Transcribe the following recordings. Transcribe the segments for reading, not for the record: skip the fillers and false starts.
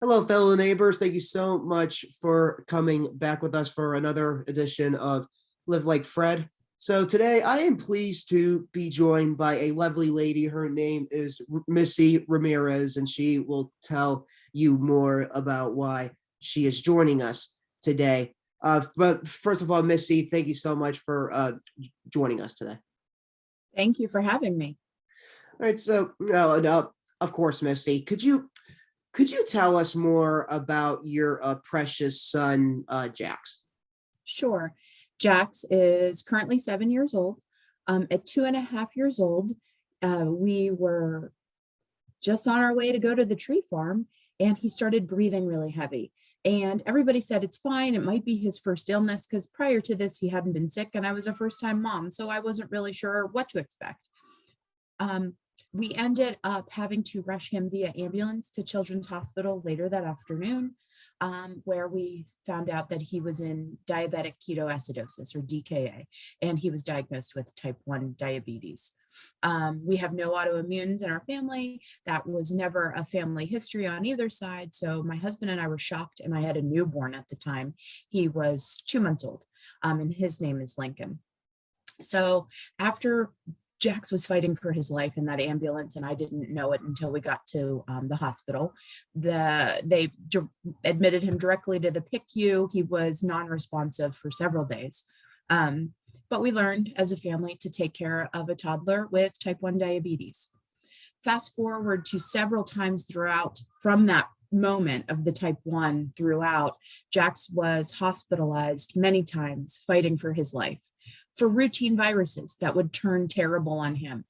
Hello, fellow neighbors. Thank you so much for coming back with us for another edition of Live Like Fred. So today I am pleased to be joined by a lovely lady. Her name is Missy Rameriz, and she will tell you more about why she is joining us today. But first of all, Missy, thank you so much for joining us today. Thank you for having me. All right, so no, of course, Missy, could you tell us more about your precious son, Jaxs? Sure. Jax is currently 7 years old. At 2.5 years old, we were just on our way to go to the tree farm, and he started breathing really heavy. And everybody said it's fine. It might be his first illness, because prior to this, he hadn't been sick, and I was a first-time mom, so I wasn't really sure what to expect. We ended up having to rush him via ambulance to Children's Hospital later that afternoon, where we found out that he was in diabetic ketoacidosis, or DKA, and he was diagnosed with type 1 diabetes. We have no autoimmunes in our family. That was never a family history on either side. So my husband and I were shocked, and I had a newborn at the time. He was 2 months old, and his name is Lincoln. So after Jax was fighting for his life in that ambulance, and I didn't know it until we got to the hospital. They admitted him directly to the PICU. He was non-responsive for several days. But we learned as a family to take care of a toddler with type 1 diabetes. Fast forward to several times throughout from that moment of the type 1 throughout, Jax was hospitalized many times fighting for his life for routine viruses that would turn terrible on him.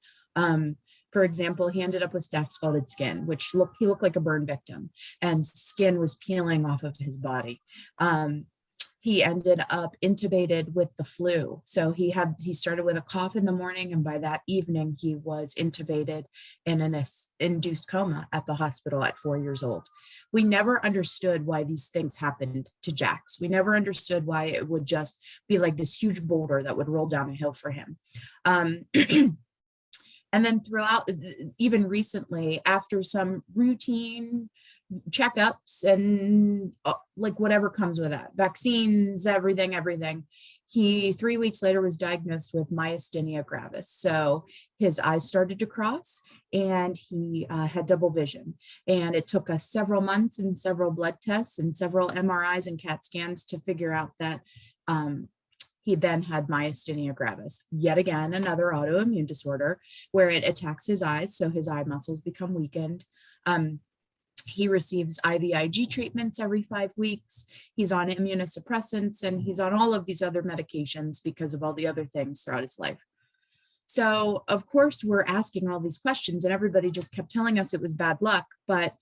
For example, he ended up with staph scalded skin, which he looked like a burn victim, and skin was peeling off of his body. He ended up intubated with the flu. So he started with a cough in the morning, and by that evening he was intubated in an induced coma at the hospital at 4 years old. We never understood why these things happened to Jax. We never understood why it would just be like this huge boulder that would roll down a hill for him. And then throughout, even recently, after some routine checkups and like whatever comes with that, vaccines, everything, he 3 weeks later was diagnosed with myasthenia gravis. So his eyes started to cross, and he had double vision. And it took us several months and several blood tests and several MRIs and CAT scans to figure out that he then had myasthenia gravis, yet again, another autoimmune disorder where it attacks his eyes. So his eye muscles become weakened. He receives IVIG treatments every 5 weeks. He's on immunosuppressants, and he's on all of these other medications because of all the other things throughout his life. So of course, we're asking all these questions, and everybody just kept telling us it was bad luck. But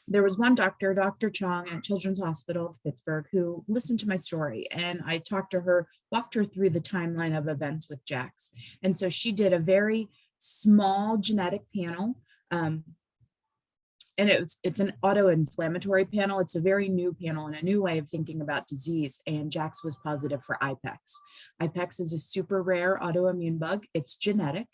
there was one doctor, Dr. Chong at Children's Hospital of Pittsburgh, who listened to my story, and I talked to her, walked her through the timeline of events with Jax. And so she did a very small genetic panel. And it's an auto-inflammatory panel. It's a very new panel and a new way of thinking about disease. And Jax was positive for IPEX. IPEX is a super rare autoimmune bug. It's genetic.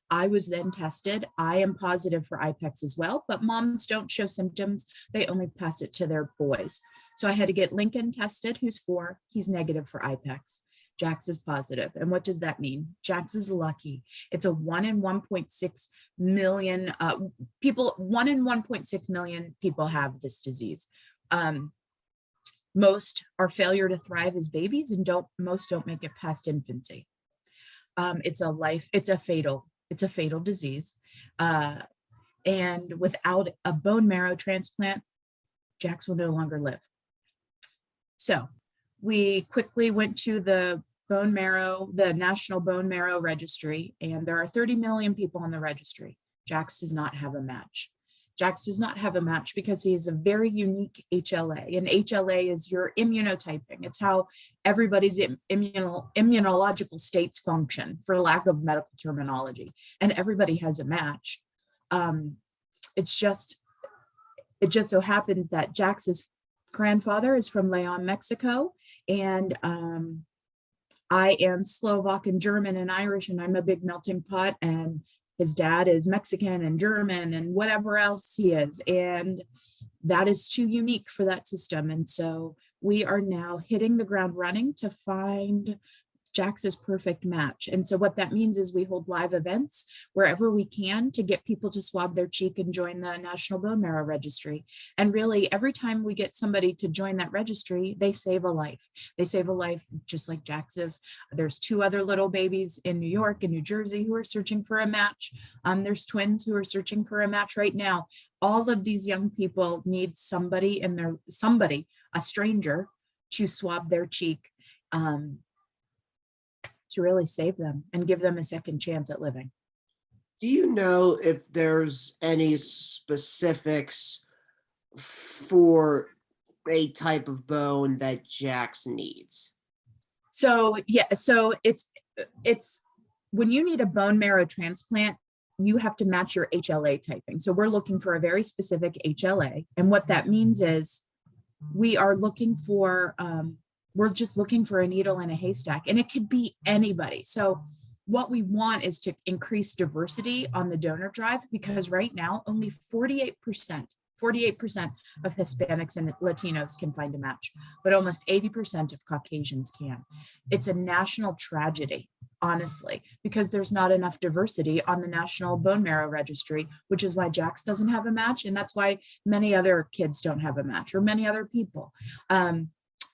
I was then tested. I am positive for IPEX as well, but moms don't show symptoms. They only pass it to their boys. So I had to get Lincoln tested, who's 4. He's negative for IPEX. Jax is positive. And what does that mean? Jax is lucky. It's a 1 in 1.6 million people. 1 in 1.6 million people have this disease. Most are failure to thrive as babies, and most don't make it past infancy. It's a fatal disease. And without a bone marrow transplant, Jax will no longer live. So we quickly went to the National Bone Marrow Registry, and there are 30 million people on the registry. Jax does not have a match. Jax does not have a match because he is a very unique HLA, and HLA is your immunotyping. It's how everybody's immunological states function, for lack of medical terminology, and everybody has a match. It just so happens that Jax's grandfather is from Leon, Mexico, and I am Slovak and German and Irish, and I'm a big melting pot, and his dad is Mexican and German and whatever else he is. And that is too unique for that system. And so we are now hitting the ground running to find Jaxs's perfect match. And so what that means is we hold live events wherever we can to get people to swab their cheek and join the National Bone Marrow Registry. And really, every time we get somebody to join that registry, they save a life. They save a life just like Jaxs's. There's 2 other little babies in New York and New Jersey who are searching for a match. There's twins who are searching for a match right now. All of these young people need somebody in their, a stranger, to swab their cheek. To really save them and give them a second chance at living. Do you know if there's any specifics for a type of bone that Jaxs needs? So yeah, so it's when you need a bone marrow transplant, you have to match your HLA typing. So we're looking for a very specific HLA. And what that means is we are looking for, we're just looking for a needle in a haystack, and it could be anybody. So what we want is to increase diversity on the donor drive, because right now only 48% of Hispanics and Latinos can find a match, but almost 80% of Caucasians can. It's a national tragedy, honestly, because there's not enough diversity on the National Bone Marrow Registry, which is why Jaxs doesn't have a match. And that's why many other kids don't have a match, or many other people.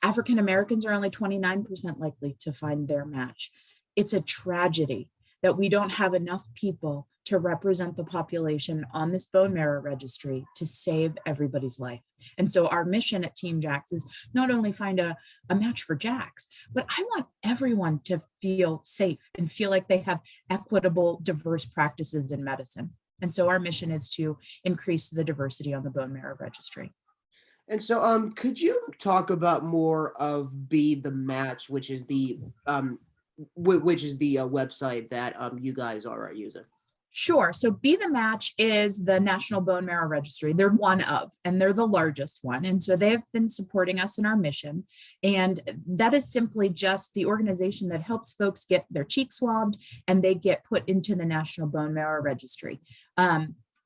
African Americans are only 29% likely to find their match. It's a tragedy that we don't have enough people to represent the population on this bone marrow registry to save everybody's life. And so our mission at Team Jaxs is not only find a match for Jaxs, but I want everyone to feel safe and feel like they have equitable, diverse practices in medicine. And so our mission is to increase the diversity on the bone marrow registry. And so, could you talk about more of Be the Match, which is the website that you guys are using? Sure. So Be the Match is the National Bone Marrow Registry. They're one of, and they're the largest one. And so they have been supporting us in our mission. And that is simply just the organization that helps folks get their cheek swabbed and they get put into the National Bone Marrow Registry.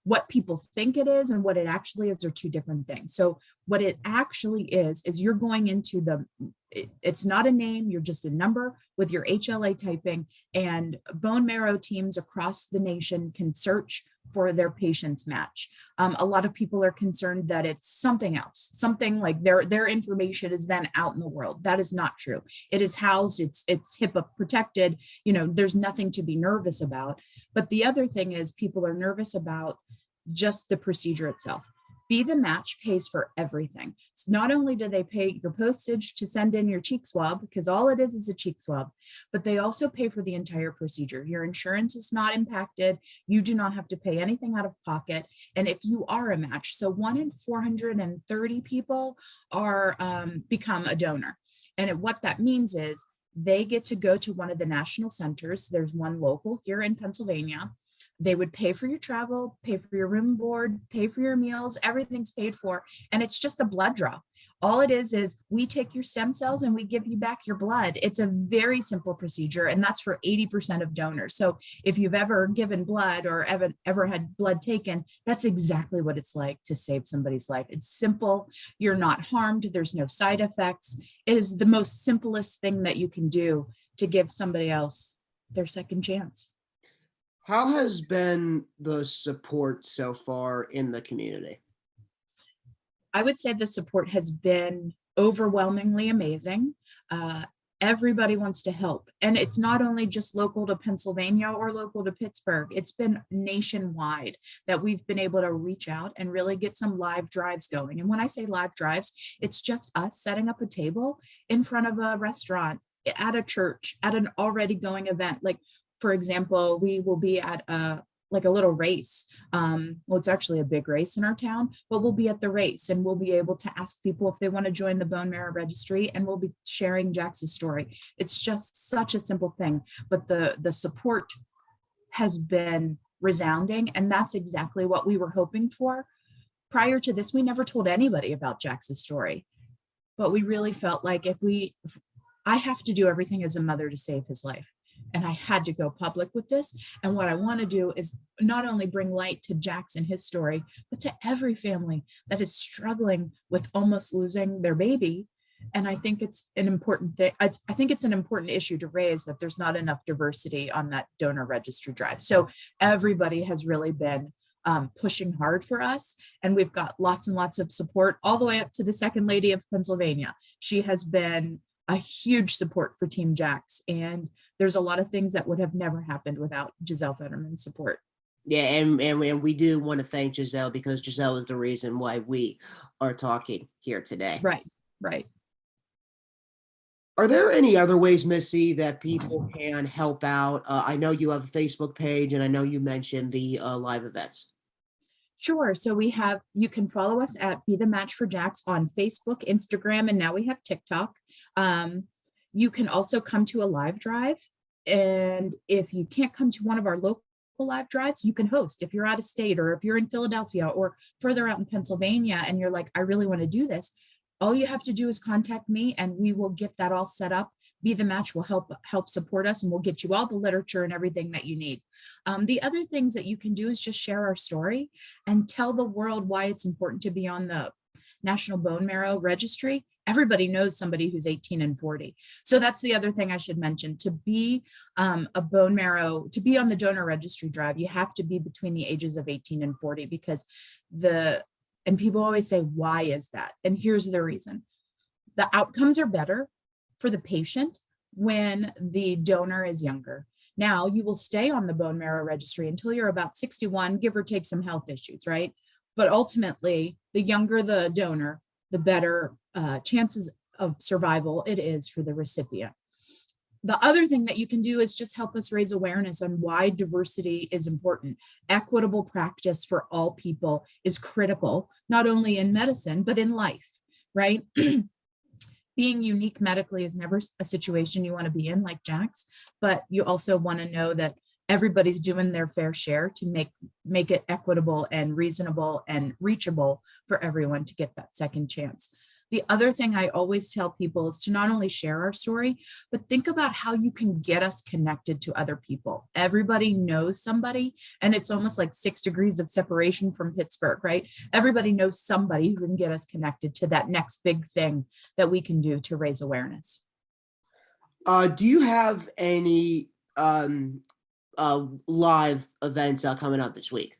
What people think it is and what it actually is are 2 different things. So what it actually is you're going into it's not a name, you're just a number with your HLA typing, and bone marrow teams across the nation can search for their patient's match. A lot of people are concerned that it's something else, something like their information is then out in the world. That is not true. It is housed, it's HIPAA protected, there's nothing to be nervous about. But the other thing is people are nervous about just the procedure itself. Be the Match pays for everything. So not only do they pay your postage to send in your cheek swab, because all it is a cheek swab, but they also pay for the entire procedure. Your insurance is not impacted. You do not have to pay anything out of pocket. And if you are a match, so 1 in 430 people are become a donor. And what that means is they get to go to one of the national centers. There's one local here in Pennsylvania. They would pay for your travel, pay for your room and board, pay for your meals, everything's paid for. And it's just a blood draw. All it is we take your stem cells and we give you back your blood. It's a very simple procedure, and that's for 80% of donors. So if you've ever given blood or ever had blood taken, that's exactly what it's like to save somebody's life. It's simple. You're not harmed. There's no side effects. It is the most simplest thing that you can do to give somebody else their second chance. How has been the support so far in the community? I would say the support has been overwhelmingly amazing. Everybody wants to help. And it's not only just local to Pennsylvania or local to Pittsburgh, it's been nationwide that we've been able to reach out and really get some live drives going. And when I say live drives, it's just us setting up a table in front of a restaurant, at a church, at an already going event. Like, for example, we will be at a little race. Well, it's actually a big race in our town, but we'll be at the race and we'll be able to ask people if they want to join the bone marrow registry, and we'll be sharing Jaxs story. It's just such a simple thing, but the support has been resounding, and that's exactly what we were hoping for. Prior to this, we never told anybody about Jaxs story, but we really felt like if I have to do everything as a mother to save his life. and I had to go public with this. And what I want to do is not only bring light to Jaxs and his story, but to every family that is struggling with almost losing their baby. And I think it's an important thing. I think it's an important issue to raise, that there's not enough diversity on that donor registry drive. So everybody has really been pushing hard for us. And we've got lots and lots of support all the way up to the second lady of Pennsylvania. She has been a huge support for Team Jaxs. And there's a lot of things that would have never happened without Giselle Fetterman's support. Yeah, and we do want to thank Giselle, because Giselle is the reason why we are talking here today. Right, right. Are there any other ways, Missy, that people can help out? I know you have a Facebook page, and I know you mentioned the live events. Sure. So you can follow us at Be the Match for Jaxs on Facebook, Instagram, and now we have TikTok. You can also come to a live drive. And if you can't come to one of our local live drives, you can host. If you're out of state, or if you're in Philadelphia or further out in Pennsylvania and you're like, I really want to do this, all you have to do is contact me and we will get that all set up. Be the Match will help support us, and we'll get you all the literature and everything that you need. The other things that you can do is just share our story and tell the world why it's important to be on the National Bone Marrow Registry. Everybody knows somebody who's 18 and 40. So that's the other thing I should mention. To be to be on the donor registry drive, you have to be between the ages of 18 and 40, because and people always say, why is that? And here's the reason. The outcomes are better for the patient when the donor is younger. Now, you will stay on the bone marrow registry until you're about 61, give or take some health issues, right? But ultimately, the younger the donor, the better chances of survival it is for the recipient. The other thing that you can do is just help us raise awareness on why diversity is important. Equitable practice for all people is critical, not only in medicine, but in life, right? Being unique medically is never a situation you want to be in, like Jaxs, but you also want to know that everybody's doing their fair share to make it equitable and reasonable and reachable for everyone to get that second chance. The other thing I always tell people is to not only share our story, but think about how you can get us connected to other people. Everybody knows somebody, and it's almost like 6 degrees of separation from Pittsburgh, right? Everybody knows somebody who can get us connected to that next big thing that we can do to raise awareness. Do you have any live events coming up this week?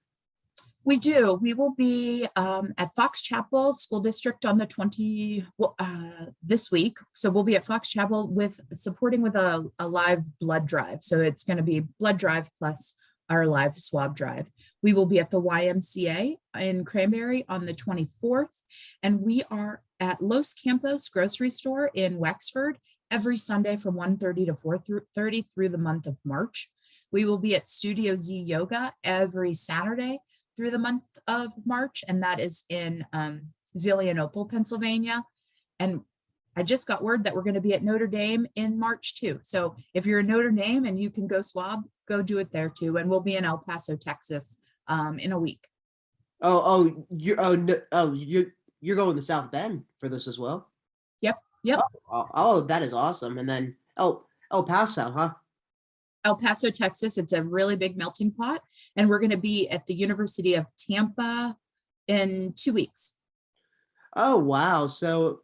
We do. We will be at Fox Chapel School District on the this week. So we'll be at Fox Chapel supporting with a live blood drive. So it's going to be blood drive plus our live swab drive. We will be at the YMCA in Cranberry on the 24th. And we are at Los Campos grocery store in Wexford every Sunday from 1:30 to 4:30 through the month of March. We will be at Studio Z Yoga every Saturday through the month of March, and that is in Zelienople, Pennsylvania. And I just got word that we're going to be at Notre Dame in March too. So if you're in Notre Dame and you can go swab, go do it there too. And we'll be in El Paso, Texas in a week. You're going to South Bend for this as well? Yep. Oh, that is awesome. And then El Paso, huh? El Paso, Texas. It's a really big melting pot. And we're going to be at the University of Tampa in 2 weeks. Oh, wow. So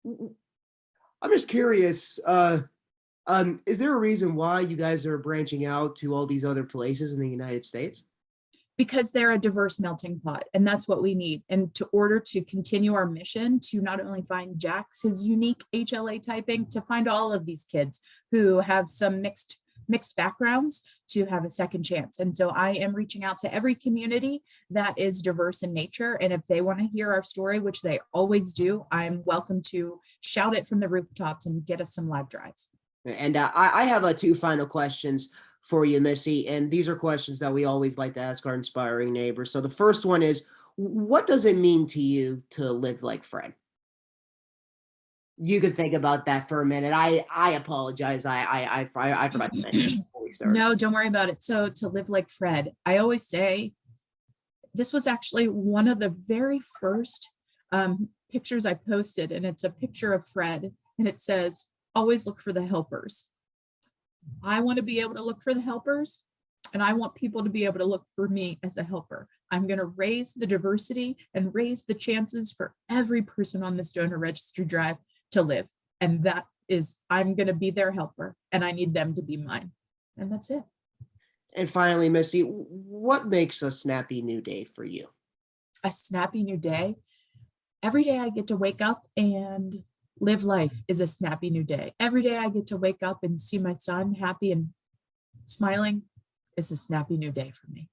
I'm just curious, is there a reason why you guys are branching out to all these other places in the United States? Because they're a diverse melting pot, and that's what we need. And to order to continue our mission to not only find Jaxs, his unique HLA typing, to find all of these kids who have some mixed backgrounds to have a second chance. And so I am reaching out to every community that is diverse in nature. And if they want to hear our story, which they always do, I'm welcome to shout it from the rooftops and get us some live drives. And I have 2 final questions for you, Missy. And these are questions that we always like to ask our inspiring neighbors. So the first one is, what does it mean to you to live like Fred? You could think about that for a minute. I apologize. I forgot to mention before we started. No, don't worry about it. So to live like Fred, I always say, this was actually one of the very first pictures I posted, and it's a picture of Fred, and it says, always look for the helpers. I want to be able to look for the helpers, and I want people to be able to look for me as a helper. I'm going to raise the diversity and raise the chances for every person on this donor registry drive to live. And that is, I'm going to be their helper, and I need them to be mine. And that's it. And finally, Missy, what makes a snappy new day for you? A snappy new day. Every day I get to wake up and live life is a snappy new day. Every day I get to wake up and see my son happy and smiling is a snappy new day for me.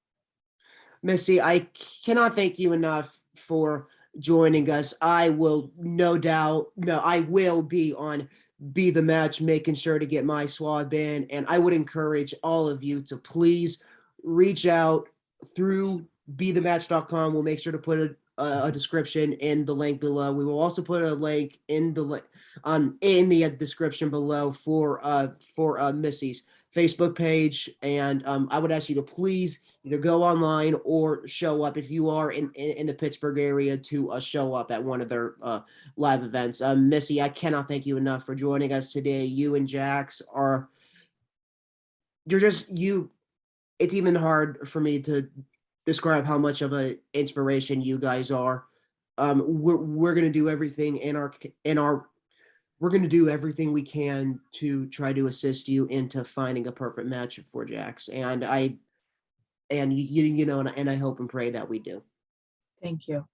Missy, I cannot thank you enough for joining us. I will I will be on Be the Match, making sure to get my swab in. And I would encourage all of you to please reach out through bethematch.com. We'll make sure to put a description in the link below. We will also put a link in the description below for Missy's Facebook page. And I would ask you to please either go online or show up if you are in the Pittsburgh area to show up at one of their live events. Missy, I cannot thank you enough for joining us today. You and Jaxs it's even hard for me to describe how much of an inspiration you guys are. We're going to do everything we're going to do everything we can to try to assist you into finding a perfect match for Jaxs. And I hope and pray that we do. Thank you.